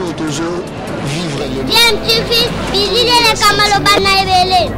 toujours vivre le Bien, tu fils, visitez les Kamalobana et Bélé.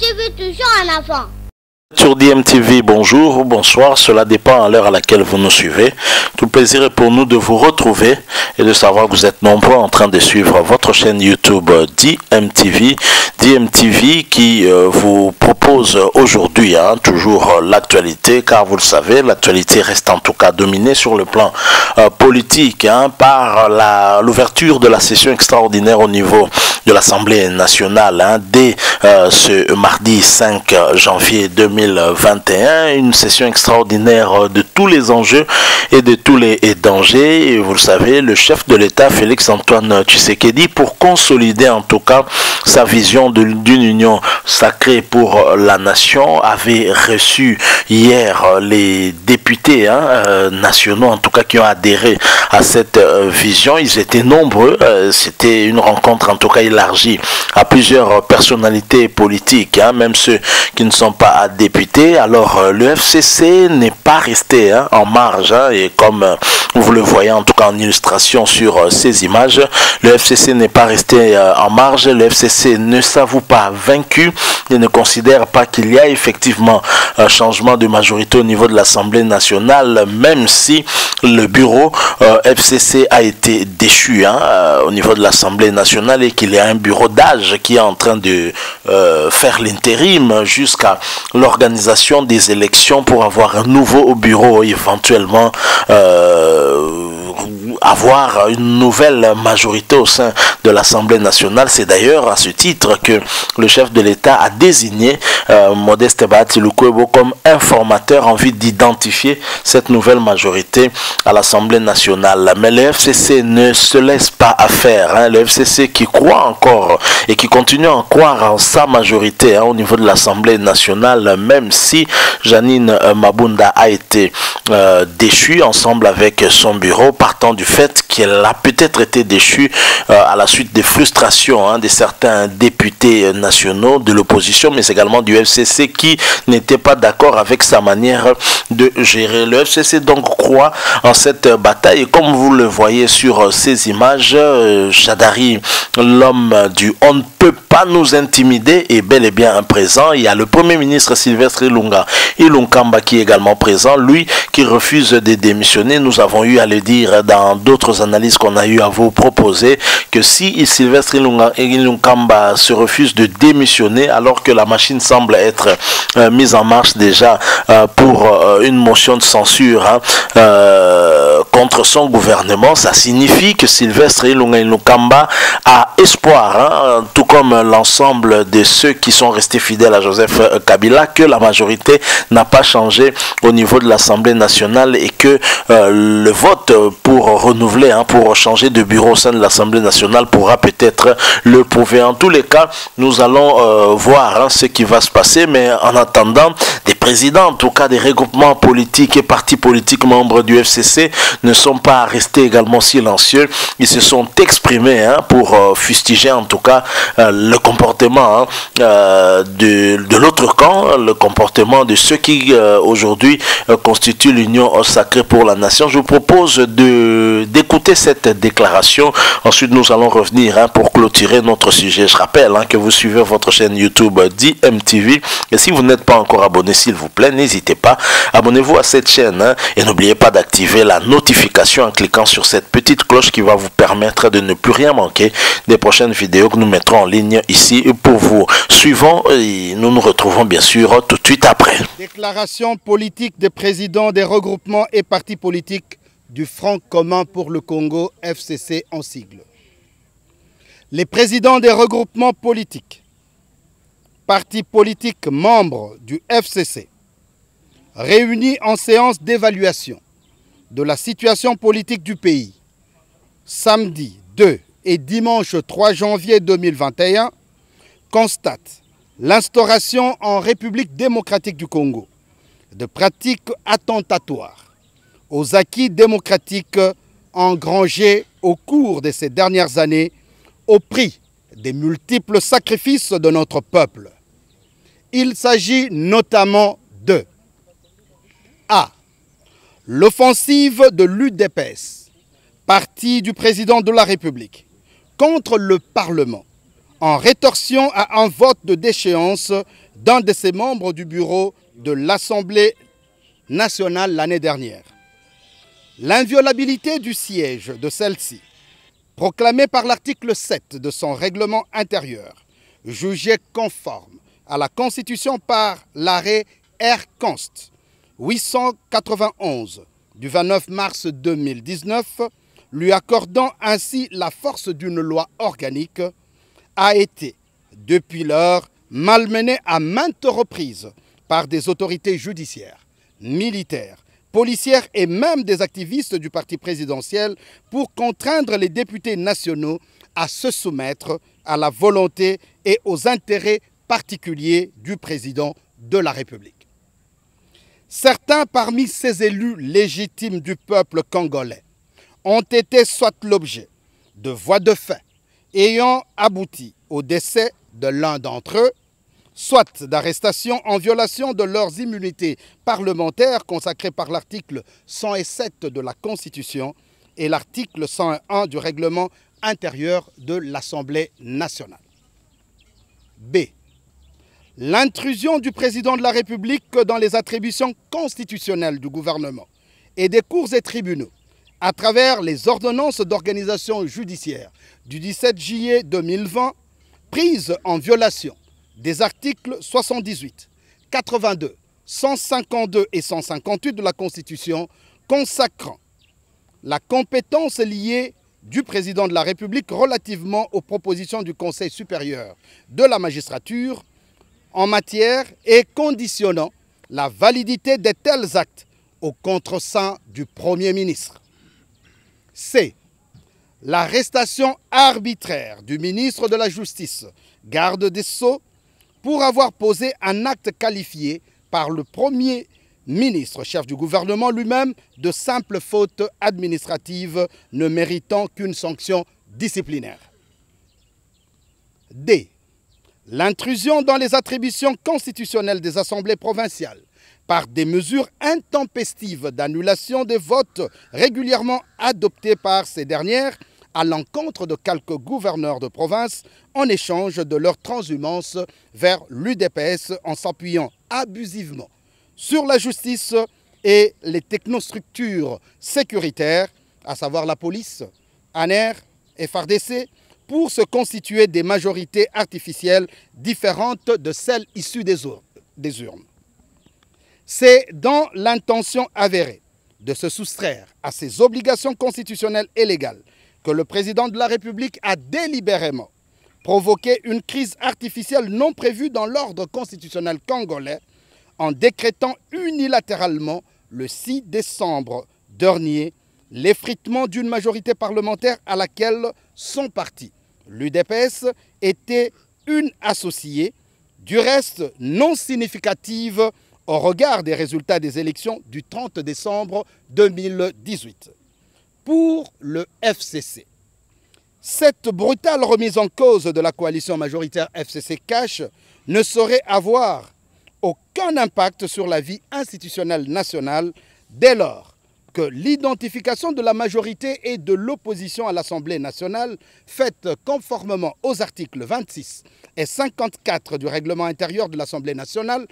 Tu veux toujours un enfant. Sur DMTV, bonjour ou bonsoir, cela dépend à l'heure à laquelle vous nous suivez. Tout plaisir est pour nous de vous retrouver et de savoir que vous êtes nombreux en train de suivre votre chaîne YouTube DMTV. DMTV qui vous propose aujourd'hui toujours l'actualité, car vous le savez, l'actualité reste en tout cas dominée sur le plan politique par l'ouverture de la session extraordinaire au niveau de l'Assemblée nationale dès ce mardi 5 janvier 2021, une session extraordinaire de tous les enjeux et de tous les dangers. Et vous le savez, le chef de l'État, Félix-Antoine Tshisekedi, pour consolider en tout cas sa vision d'une union sacrée pour la nation, avait reçu hier les députés nationaux, en tout cas qui ont adhéré à cette vision. Ils étaient nombreux, c'était une rencontre en tout cas élargie à plusieurs personnalités politiques, même ceux qui ne sont pas députés. Alors le FCC n'est pas resté en marge, et comme vous le voyez en tout cas en illustration sur ces images, le FCC n'est pas resté en marge. Le FCC ne s'avoue pas vaincu et ne considère pas qu'il y a effectivement un changement de majorité au niveau de l'Assemblée nationale, même si le bureau FCC a été déchu au niveau de l'Assemblée nationale, et qu'il y a un bureau d'âge qui est en train de faire l'intérim jusqu'à l'organisation des élections pour avoir un nouveau bureau, éventuellement avoir une nouvelle majorité au sein de l'Assemblée nationale. C'est d'ailleurs à ce titre que le chef de l'État a désigné Modeste Bahati Lukwebo comme informateur en vue d'identifier cette nouvelle majorité à l'Assemblée nationale. Mais le FCC ne se laisse pas faire. Le FCC qui croit encore et qui continue à croire en sa majorité au niveau de l'Assemblée nationale, même si Janine Mabunda a été déchue ensemble avec son bureau, partant du fait qu'elle a peut-être été déchue à la suite des frustrations de certains députés nationaux de l'opposition, mais également du FCC qui n'était pas d'accord avec sa manière de gérer. Le FCC donc croit en cette bataille, et comme vous le voyez sur ces images, Chadari, l'homme du on ne peut pas nous intimider, est bel et bien présent. Il y a le Premier ministre Sylvestre Ilunkamba qui est également présent, lui qui refuse de démissionner. Nous avons eu à le dire dans d'autres analyses qu'on a eu à vous proposer, que si Sylvestre Ilunkamba se refuse de démissionner, alors que la machine semble être mise en marche déjà pour une motion de censure contre son gouvernement, ça signifie que Sylvestre Ilunkamba a espoir, tout comme l'ensemble de ceux qui sont restés fidèles à Joseph Kabila, que la majorité n'a pas changé au niveau de l'Assemblée nationale, et que le vote pour renouveler, pour changer de bureau au sein de l'Assemblée nationale pourra peut-être le prouver. En tous les cas, nous allons voir ce qui va se passer, mais en attendant, des présidents, en tout cas des regroupements politiques et partis politiques membres du FCC, ne sont pas restés également silencieux. Ils se sont exprimés pour fustiger en tout cas le comportement de l'autre camp, le comportement de ceux qui aujourd'hui constituent l'union sacrée pour la nation. Je vous propose d'écouter cette déclaration. Ensuite, nous allons revenir pour clôturer notre sujet. Je rappelle que vous suivez votre chaîne YouTube DMTV, et si vous n'êtes pas encore abonné, s'il vous plaît, n'hésitez pas, abonnez-vous à cette chaîne et n'oubliez pas d'activer la notification en cliquant sur cette petite cloche qui va vous permettre de ne plus rien manquer des prochaines vidéos que nous mettrons en ligne ici pour vous. Suivons et nous nous retrouvons bien sûr tout de suite après. Déclaration politique des présidents des regroupements et partis politiques du Front commun pour le Congo, FCC en sigle. Les présidents des regroupements politiques, partis politiques membres du FCC, réunis en séance d'évaluation de la situation politique du pays, samedi 2 et dimanche 3 janvier 2021 constate l'instauration en République démocratique du Congo de pratiques attentatoires aux acquis démocratiques engrangés au cours de ces dernières années au prix des multiples sacrifices de notre peuple. Il s'agit notamment de A. L'offensive de l'UDPS, parti du président de la République, contre le Parlement, en rétorsion à un vote de déchéance d'un de ses membres du bureau de l'Assemblée nationale l'année dernière. L'inviolabilité du siège de celle-ci, proclamée par l'article 7 de son règlement intérieur, jugé conforme à la Constitution par l'arrêt R-Const 891 du 29 mars 2019, lui accordant ainsi la force d'une loi organique, a été, depuis lors, malmenée à maintes reprises par des autorités judiciaires, militaires, policières et même des activistes du parti présidentiel pour contraindre les députés nationaux à se soumettre à la volonté et aux intérêts particuliers du président de la République. Certains parmi ces élus légitimes du peuple congolais ont été soit l'objet de voies de fait ayant abouti au décès de l'un d'entre eux, soit d'arrestations en violation de leurs immunités parlementaires consacrées par l'article 107 de la Constitution et l'article 101 du règlement intérieur de l'Assemblée nationale. B. L'intrusion du président de la République dans les attributions constitutionnelles du gouvernement et des cours et tribunaux à travers les ordonnances d'organisation judiciaire du 17 juillet 2020 prises en violation des articles 78, 82, 152 et 158 de la Constitution consacrant la compétence liée du président de la République relativement aux propositions du Conseil supérieur de la magistrature en matière et conditionnant la validité de tels actes au contreseing du Premier ministre. C. L'arrestation arbitraire du ministre de la Justice, garde des Sceaux, pour avoir posé un acte qualifié par le Premier ministre, chef du gouvernement lui-même, de simple faute administrative ne méritant qu'une sanction disciplinaire. D. L'intrusion dans les attributions constitutionnelles des assemblées provinciales par des mesures intempestives d'annulation des votes régulièrement adoptés par ces dernières à l'encontre de quelques gouverneurs de province en échange de leur transhumance vers l'UDPS en s'appuyant abusivement sur la justice et les technostructures sécuritaires, à savoir la police, ANR, FARDC, pour se constituer des majorités artificielles différentes de celles issues des urnes. C'est dans l'intention avérée de se soustraire à ses obligations constitutionnelles et légales que le président de la République a délibérément provoqué une crise artificielle non prévue dans l'ordre constitutionnel congolais en décrétant unilatéralement le 6 décembre dernier l'effritement d'une majorité parlementaire à laquelle son parti, l'UDPS, était une associée, du reste non significative au regard des résultats des élections du 30 décembre 2018. Pour le FCC, cette brutale remise en cause de la coalition majoritaire FCC-Cash ne saurait avoir aucun impact sur la vie institutionnelle nationale dès lors que l'identification de la majorité et de l'opposition à l'Assemblée nationale, faite conformément aux articles 26 et 54 du règlement intérieur de l'Assemblée nationale,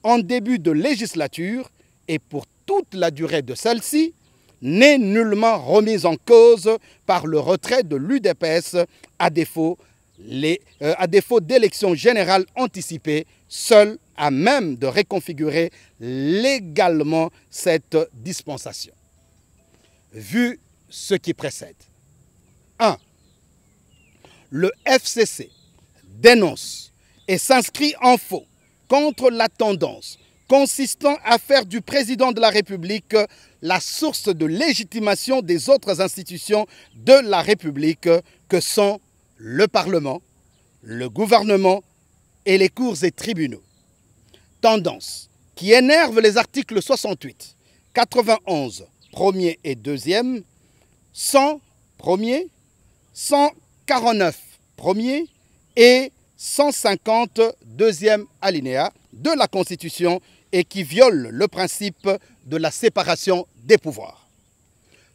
en début de législature et pour toute la durée de celle-ci, n'est nullement remise en cause par le retrait de l'UDPS à défaut d'élections générales anticipées, seul à même de reconfigurer légalement cette dispensation. Vu ce qui précède. 1. Le FCC dénonce et s'inscrit en faux contre la tendance consistant à faire du président de la République la source de légitimation des autres institutions de la République que sont le Parlement, le gouvernement et les cours et tribunaux. Tendance qui énerve les articles 68, 91, premier et deuxième, 100, premier, 149, premier et 150, deuxième alinéa de la Constitution et qui viole le principe de la séparation des pouvoirs.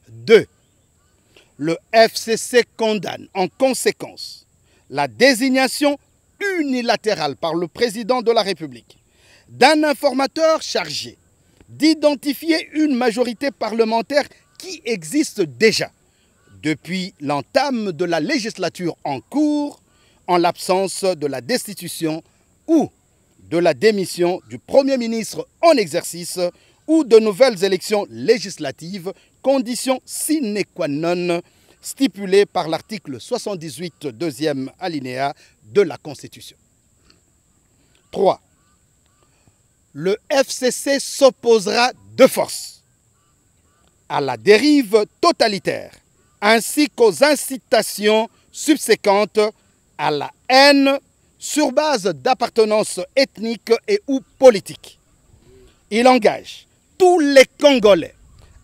2. Le FCC condamne en conséquence la désignation unilatérale par le président de la République d'un informateur chargé d'identifier une majorité parlementaire qui existe déjà depuis l'entame de la législature en cours en l'absence de la destitution ou de la démission du Premier ministre en exercice ou de nouvelles élections législatives, condition sine qua non stipulée par l'article 78, deuxième alinéa de la Constitution. 3. Le FCC s'opposera de force à la dérive totalitaire ainsi qu'aux incitations subséquentes à la haine sur base d'appartenance ethnique et ou politique. Il engage tous les Congolais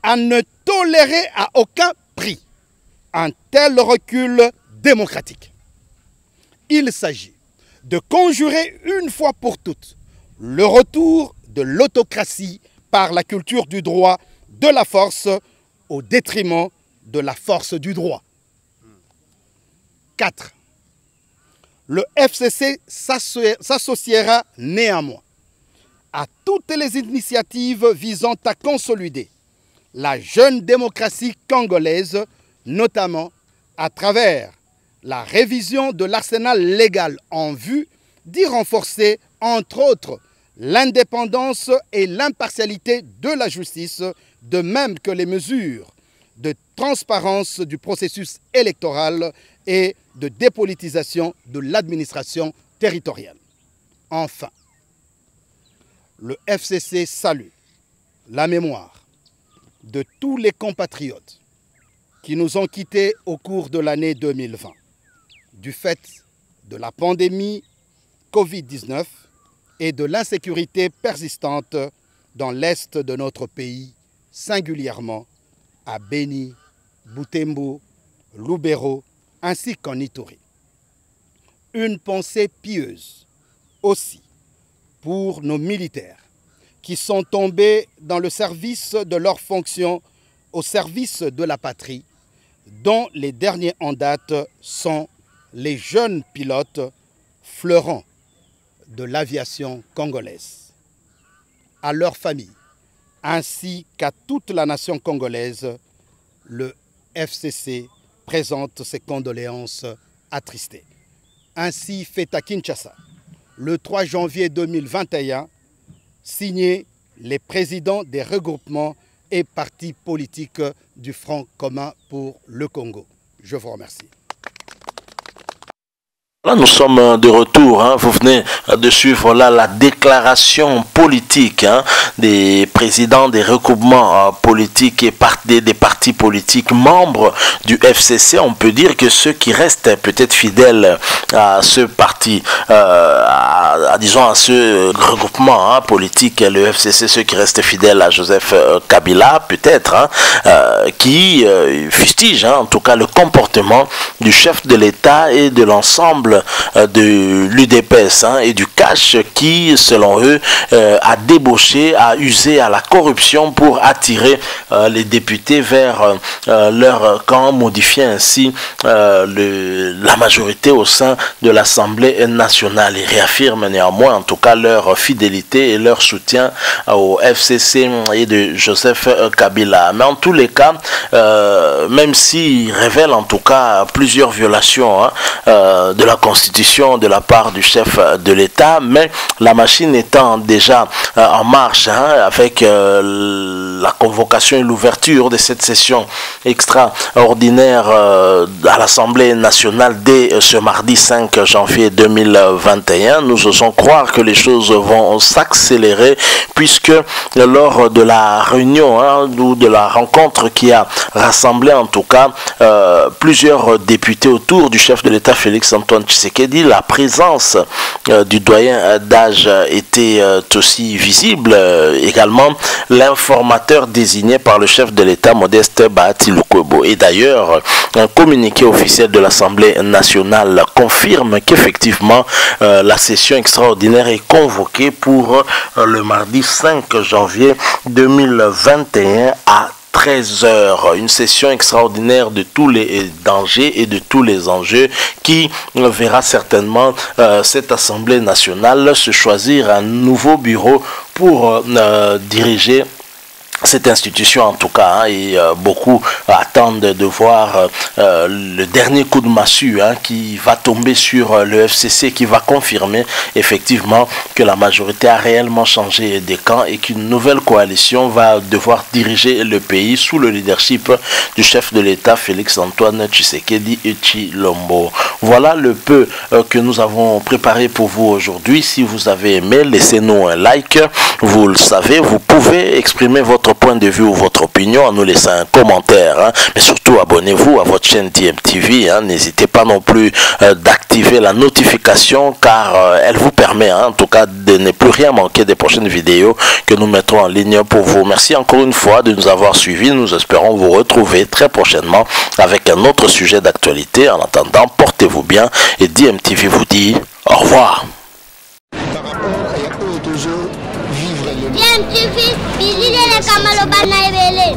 à ne tolérer à aucun prix un tel recul démocratique. Il s'agit de conjurer une fois pour toutes le retour de l'autocratie par la culture du droit de la force au détriment de la force du droit. 4. Le FCC s'associera néanmoins à toutes les initiatives visant à consolider la jeune démocratie congolaise, notamment à travers la révision de l'arsenal légal en vue d'y renforcer, entre autres, l'indépendance et l'impartialité de la justice, de même que les mesures de transparence du processus électoral et de dépolitisation de l'administration territoriale. Enfin, le FCC salue la mémoire de tous les compatriotes qui nous ont quittés au cours de l'année 2020 du fait de la pandémie Covid-19 et de l'insécurité persistante dans l'est de notre pays, singulièrement à Beni, Butembo, Lubero, ainsi qu'en Ituri. Une pensée pieuse aussi pour nos militaires qui sont tombés dans le service de leurs fonctions au service de la patrie, dont les derniers en date sont les jeunes pilotes fleurants de l'aviation congolaise. À leurs familles, ainsi qu'à toute la nation congolaise, le FCC présente ses condoléances attristées. Ainsi fait à Kinshasa, le 3 janvier 2021, signé les présidents des regroupements et partis politiques du Front commun pour le Congo. Je vous remercie. Là, nous sommes de retour. Vous venez de suivre là la déclaration politique des présidents des regroupements politiques et des partis politiques membres du FCC. On peut dire que ceux qui restent peut-être fidèles à ce parti, disons à ce regroupement politique, le FCC, ceux qui restent fidèles à Joseph Kabila, peut-être, qui fustigent en tout cas le comportement du chef de l'État et de l'ensemble de l'UDPS et du cash qui, selon eux, a débauché, a usé à la corruption pour attirer les députés vers leur camp, modifier ainsi la majorité au sein de l'Assemblée nationale. Ils réaffirment néanmoins, en tout cas, leur fidélité et leur soutien au FCC et de Joseph Kabila. Mais en tous les cas, même s'ils révèlent en tout cas plusieurs violations de la Constitution de la part du chef de l'État, mais la machine étant déjà en marche avec la convocation et l'ouverture de cette session extraordinaire à l'Assemblée nationale dès ce mardi 5 janvier 2021. Nous osons croire que les choses vont s'accélérer puisque lors de la réunion ou de la rencontre qui a rassemblé en tout cas plusieurs députés autour du chef de l'État Félix-Antoine Tshisekedi, la présence du doyen d'âge était aussi visible. Également l'informateur désigné par le chef de l'État Modeste Bahati Lukwebo. Et d'ailleurs, un communiqué officiel de l'Assemblée nationale confirme qu'effectivement la session extraordinaire est convoquée pour le mardi 5 janvier 2021 à 13h, une session extraordinaire de tous les dangers et de tous les enjeux qui verra certainement cette Assemblée nationale se choisir un nouveau bureau pour diriger cette institution en tout cas, et beaucoup attendent de voir le dernier coup de massue qui va tomber sur le FCC, qui va confirmer effectivement que la majorité a réellement changé des camps et qu'une nouvelle coalition va devoir diriger le pays sous le leadership du chef de l'État Félix-Antoine Tshisekedi Tshilombo. Voilà le peu que nous avons préparé pour vous aujourd'hui. Si vous avez aimé, laissez-nous un like. Vous le savez, vous pouvez exprimer votre point de vue ou votre opinion en nous laissant un commentaire, mais surtout abonnez-vous à votre chaîne DMTV. N'hésitez pas non plus d'activer la notification car elle vous permet en tout cas de ne plus rien manquer des prochaines vidéos que nous mettrons en ligne pour vous. Merci encore une fois de nous avoir suivis. Nous espérons vous retrouver très prochainement avec un autre sujet d'actualité. En attendant, portez-vous bien et DMTV vous dit au revoir. DMTV, bilile kamaloba na ebele.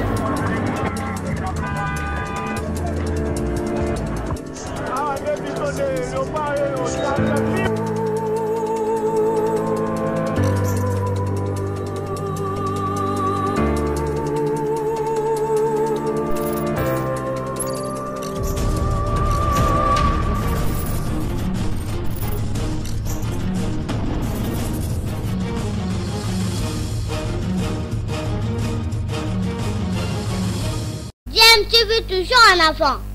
DMTV toujours en avant.